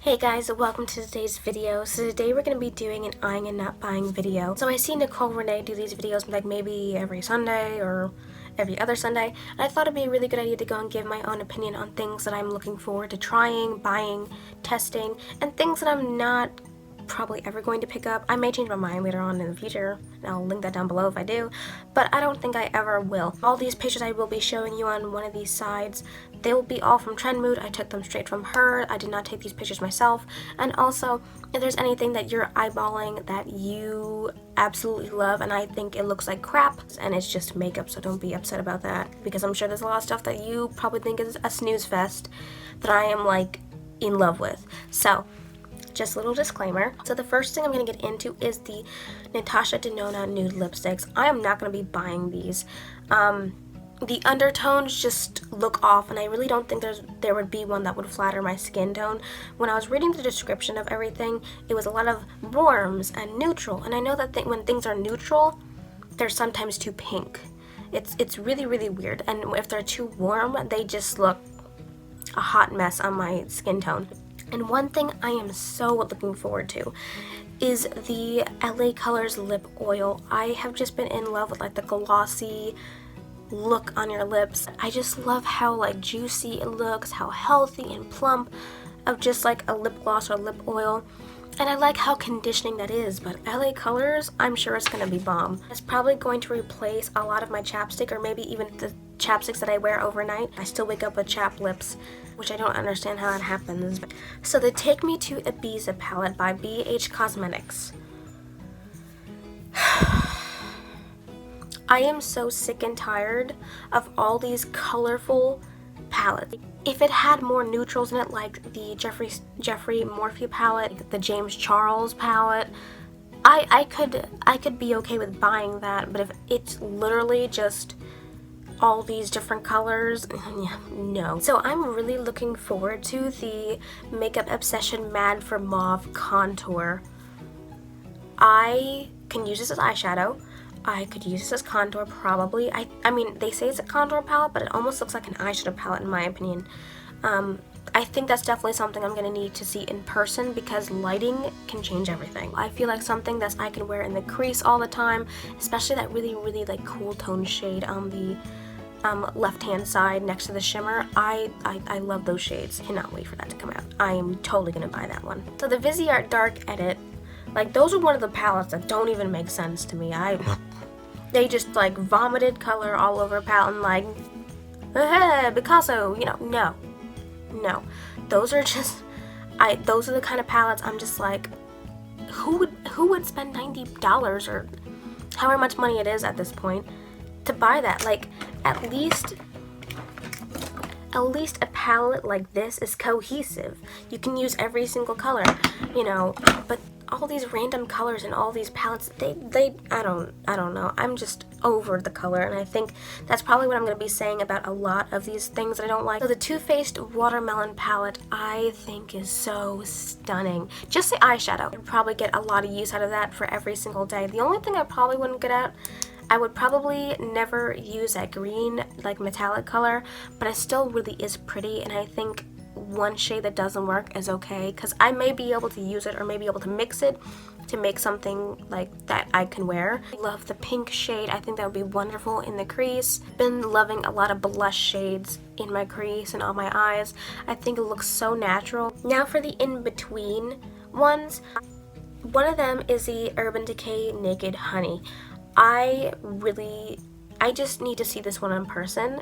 Hey guys, welcome to today's video. So today we're going to be doing an eyeing and not buying video. So I see Nicole Renee do these videos like maybe every Sunday or every other Sunday, and I thought it'd be a really good idea to go and give my own opinion on things that I'm looking forward to trying, buying, testing, and things that I'm not probably ever going to pick up. I may change my mind later on in the future, and I'll link that down below if I do, but I don't think I ever will. All these pictures I will be showing you on one of these sides, they will be all from Trend Mood. I took them straight from her. I did not take these pictures myself. And also, if there's anything that you're eyeballing that you absolutely love and I think it looks like crap, and it's just makeup, so don't be upset about that, because I'm sure there's a lot of stuff that you probably think is a snooze fest that I am like in love with. So just a little disclaimer. So the first thing I'm going to get into is the Natasha Denona nude lipsticks. I am not going to be buying these. The undertones just look off, and I really don't think there would be one that would flatter my skin tone. When I was reading the description of everything, it was a lot of warms and neutral, and I know that when things are neutral, they're sometimes too pink. It's really, really weird, and if they're too warm, they just look a hot mess on my skin tone. And one thing I am so looking forward to is the LA Colors lip oil. I have just been in love with like the glossy look on your lips. I just love how like juicy it looks, how healthy and plump of just like a lip gloss or lip oil. And I like how conditioning that is, but LA Colors, I'm sure it's going to be bomb. It's probably going to replace a lot of my chapstick, or maybe even the chapsticks that I wear overnight. I still wake up with chapped lips, which I don't understand how that happens. So the Take Me to Ibiza palette by BH Cosmetics. I am so sick and tired of all these colorful palettes. If it had more neutrals in it, like the Jeffree Morphe palette, the James Charles palette, I could be okay with buying that. But if it's literally just all these different colors, no. So I'm really looking forward to the Makeup Obsession Mad for Mauve contour. I can use this as eyeshadow. I could use this as contour probably. I mean, they say it's a contour palette, but it almost looks like an eyeshadow palette in my opinion. I think that's definitely something I'm going to need to see in person, because lighting can change everything. I feel like something that I can wear in the crease all the time, especially that really, really like cool tone shade on the left hand side next to the shimmer. I love those shades. Cannot wait for that to come out. I am totally going to buy that one. So the Viseart Dark Edit, like those are one of the palettes that don't even make sense to me. They just like vomited color all over a palette and like, hey, Picasso, you know, no. Those are just, those are the kind of palettes I'm just like, who would spend $90 or however much money it is at this point to buy that? Like, at least a palette like this is cohesive. You can use every single color, you know, but all these random colors and all these palettes, I don't know. I'm just over the color, and I think that's probably what I'm going to be saying about a lot of these things that I don't like. So the Too Faced Watermelon palette, I think is so stunning. Just the eyeshadow. I'd probably get a lot of use out of that for every single day. The only thing I probably wouldn't get out, I would probably never use that green, like metallic color, but it still really is pretty, and I think one shade that doesn't work is okay, because I may be able to use it or may be able to mix it to make something like that I can wear. I love the pink shade. I think that would be wonderful in the crease. Been loving a lot of blush shades in my crease and on my eyes. I think it looks so natural. Now for the in-between ones. One of them is the Urban Decay Naked Honey. I just need to see this one in person,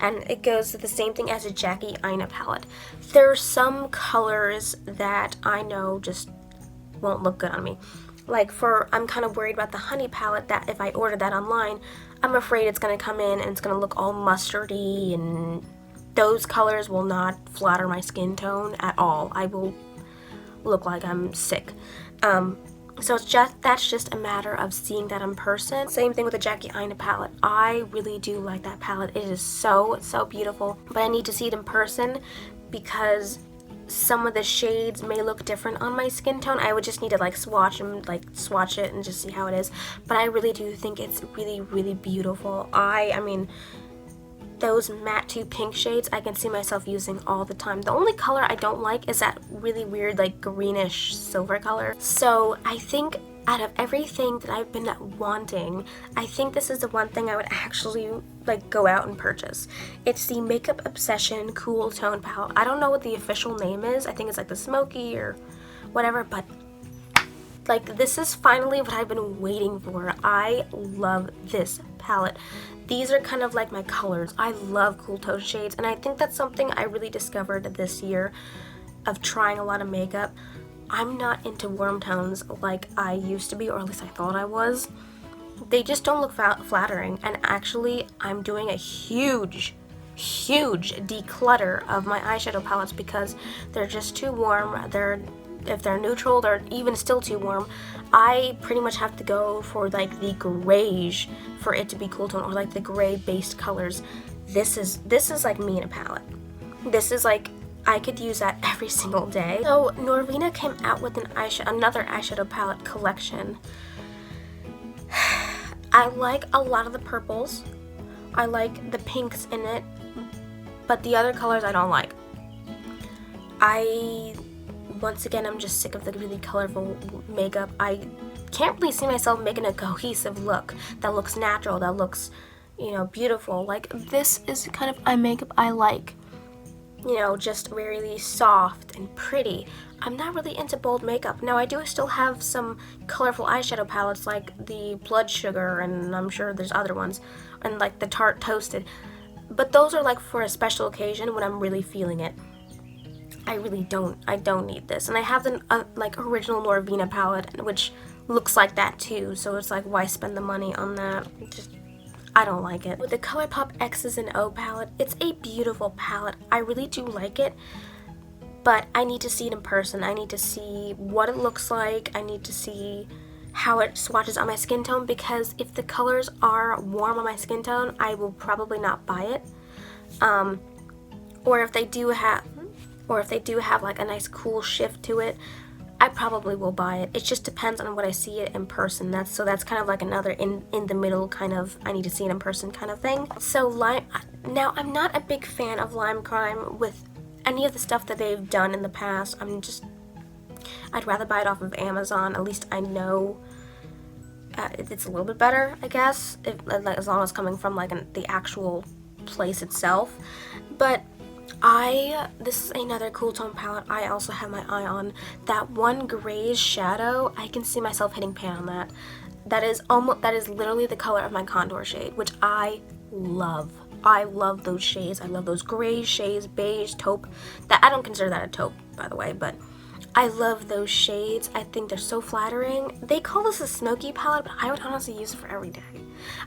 and it goes the same thing as a Jackie Aina palette. There are some colors that I know just won't look good on me. Like I'm kind of worried about the honey palette, that if I order that online, I'm afraid it's going to come in and it's going to look all mustardy, and those colors will not flatter my skin tone at all. I will look like I'm sick. So that's just a matter of seeing that in person. Same thing with the Jackie Aina palette. I really do like that palette. It is so, so beautiful. But I need to see it in person, because some of the shades may look different on my skin tone. I would just need to like swatch it and just see how it is. But I really do think it's really, really beautiful. I mean, those matte 2 pink shades I can see myself using all the time. The only color I don't like is that really weird like greenish silver color. So I think out of everything that I've been wanting, I think this is the one thing I would actually like go out and purchase. It's the Makeup Obsession Cool Tone Palette. I don't know what the official name is. I think it's like the Smoky or whatever, but like this is finally what I've been waiting for. I love this palette. These are kind of like my colors. I love cool tone shades, and I think that's something I really discovered this year of trying a lot of makeup. I'm not into warm tones like I used to be, or at least I thought I was. They just don't look flattering, and actually I'm doing a huge declutter of my eyeshadow palettes because they're just too warm. If they're neutral, they're even still too warm. I pretty much have to go for like the grayish for it to be cool tone, or like the gray based colors. This is like me in a palette. This is like, I could use that every single day. So Norvina came out with another eyeshadow palette collection. I like a lot of the purples. I like the pinks in it, but the other colors I don't like. Once again, I'm just sick of the really colorful makeup. I can't really see myself making a cohesive look that looks natural, that looks, you know, beautiful. Like, this is kind of eye makeup I like. You know, just really soft and pretty. I'm not really into bold makeup. Now, I do still have some colorful eyeshadow palettes like the Blood Sugar, and I'm sure there's other ones, and like the Tarte Toasted. But those are like for a special occasion when I'm really feeling it. I don't need this. And I have the like original Norvina palette, which looks like that too, so it's like, why spend the money on that? I don't like it. With the ColourPop X's and O palette, it's a beautiful palette. I really do like it, but I need to see it in person. I need to see what it looks like. I need to see how it swatches on my skin tone, because if the colors are warm on my skin tone, I will probably not buy it. Or if they do have like a nice cool shift to it, I probably will buy it. It just depends on what I see it in person. That's kind of like another in the middle kind of, I need to see it in person kind of thing. So now I'm not a big fan of Lime Crime with any of the stuff that they've done in the past. I'd rather buy it off of Amazon. At least I know it's a little bit better, I guess, as long as it's coming from like the actual place itself. But this is another cool tone palette I also have my eye on. That one grayish shadow, I can see myself hitting pan on that. That is literally the color of my contour shade, which I love. I love those shades. I love those gray shades, beige, taupe. That, I don't consider that a taupe, by the way, but I love those shades. I think they're so flattering. They call this a smoky palette, but I would honestly use it for every day.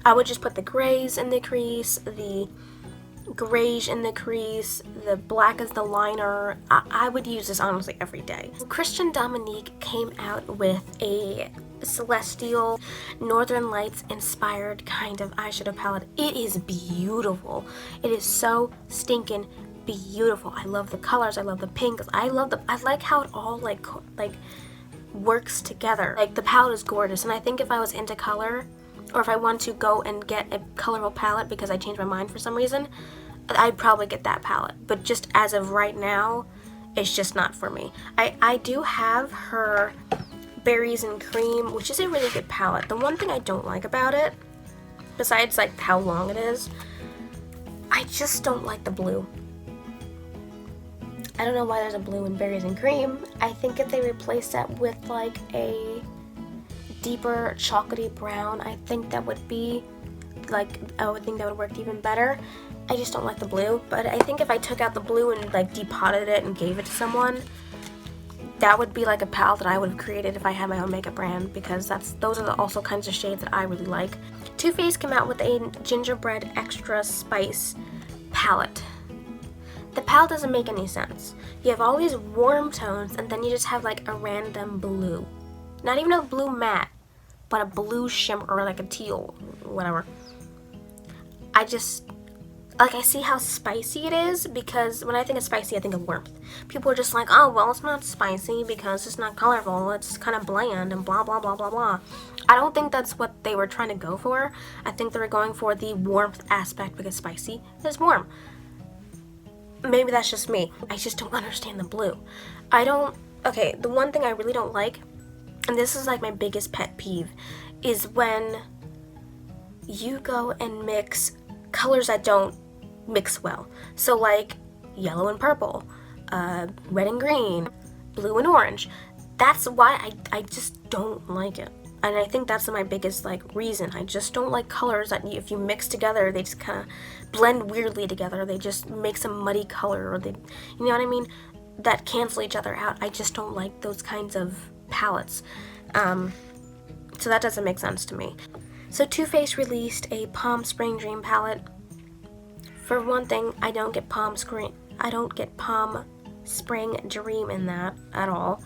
I would just put the grays in the crease, the grayish in the crease, the black as the liner. I would use this honestly every day. Christian Dominique came out with a celestial Northern Lights inspired kind of eyeshadow palette. It is beautiful. It is so stinking beautiful. I love the colors. I love the pinks. I like how it all like works together. Like, the palette is gorgeous, and I think if I was into color, or if I want to go and get a colorful palette because I changed my mind for some reason, I'd probably get that palette. But just as of right now, it's just not for me. I do have her Berries and Cream, which is a really good palette. The one thing I don't like about it, besides like how long it is, I just don't like the blue. I don't know why there's a blue in Berries and Cream. I think if they replace that with like a deeper chocolatey brown, I think that would be like, I would think that would work even better. I just don't like the blue, but I think if I took out the blue and like depotted it and gave it to someone, that would be like a palette that I would have created if I had my own makeup brand, because those are also kinds of shades that I really like. Too Faced came out with a Gingerbread Extra Spice palette. The palette doesn't make any sense. You have all these warm tones, and then you just have like a random blue. Not even a blue matte, but a blue shimmer, or like a teal, whatever. like, I see how spicy it is, because when I think of spicy, I think of warmth. People are just like, oh, well, it's not spicy because it's not colorful, it's kind of bland and blah, blah, blah, blah, blah. I don't think that's what they were trying to go for. I think they were going for the warmth aspect because spicy is warm. Maybe that's just me. I just don't understand the blue. Okay, the one thing I really don't like, and this is like my biggest pet peeve, is when you go and mix colors that don't mix well. So like yellow and purple, red and green, blue and orange. That's why I just don't like it. And I think that's my biggest like reason. I just don't like colors that if you mix together, they just kind of blend weirdly together. They just make some muddy color, or they, you know what I mean? That cancel each other out. I just don't like those kinds of palettes. So that doesn't make sense to me. So Too Faced released a Palm Spring Dream palette. For one thing, I don't get Palm Spring Dream in that at all.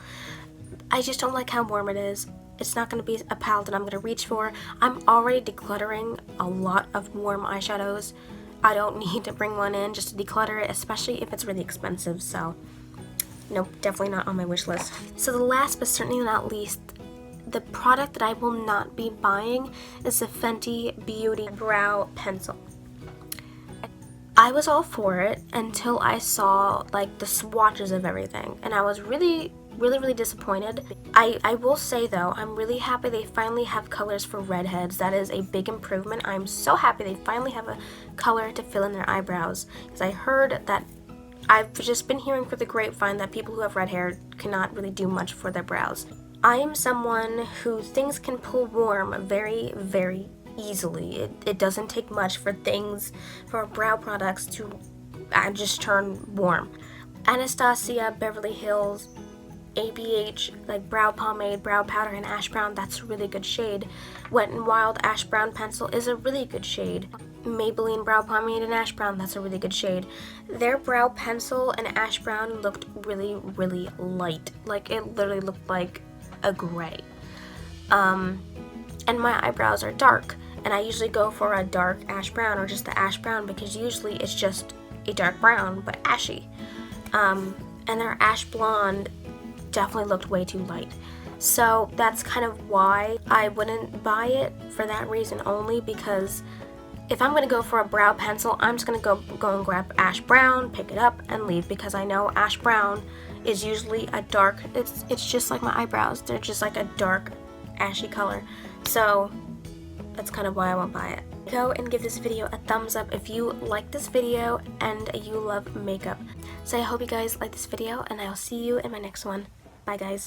I just don't like how warm it is. It's not going to be a palette that I'm going to reach for. I'm already decluttering a lot of warm eyeshadows. I don't need to bring one in just to declutter it, especially if it's really expensive. So, nope, definitely not on my wish list. So the last but certainly not least, the product that I will not be buying is the Fenty Beauty Brow Pencil. I was all for it until I saw like the swatches of everything, and I was really disappointed. I will say though, I'm really happy they finally have colors for redheads. That is a big improvement. I'm so happy they finally have a color to fill in their eyebrows, because I heard that, I've just been hearing through the grapevine that people who have red hair cannot really do much for their brows. I am someone who things can pull warm very easily. It doesn't take much for brow products to just turn warm. Anastasia Beverly Hills ABH, like brow pomade, brow powder, and ash brown, that's a really good shade. Wet n Wild Ash Brown Pencil is a really good shade. Maybelline brow pomade and ash brown, that's a really good shade. Their brow pencil and ash brown looked really light. Like, it literally looked like a gray. And my eyebrows are dark, and I usually go for a dark ash brown or just the ash brown, because usually it's just a dark brown but ashy. And their ash blonde definitely looked way too light. So that's kind of why I wouldn't buy it, for that reason only, because if I'm going to go for a brow pencil, I'm just going to go and grab ash brown, pick it up, and leave, because I know ash brown is usually a dark, it's just like my eyebrows, they're just like a dark ashy color. So that's kind of why I won't buy it. Go and give this video a thumbs up if you like this video and you love makeup. So I hope you guys like this video, and I'll see you in my next one. Bye guys.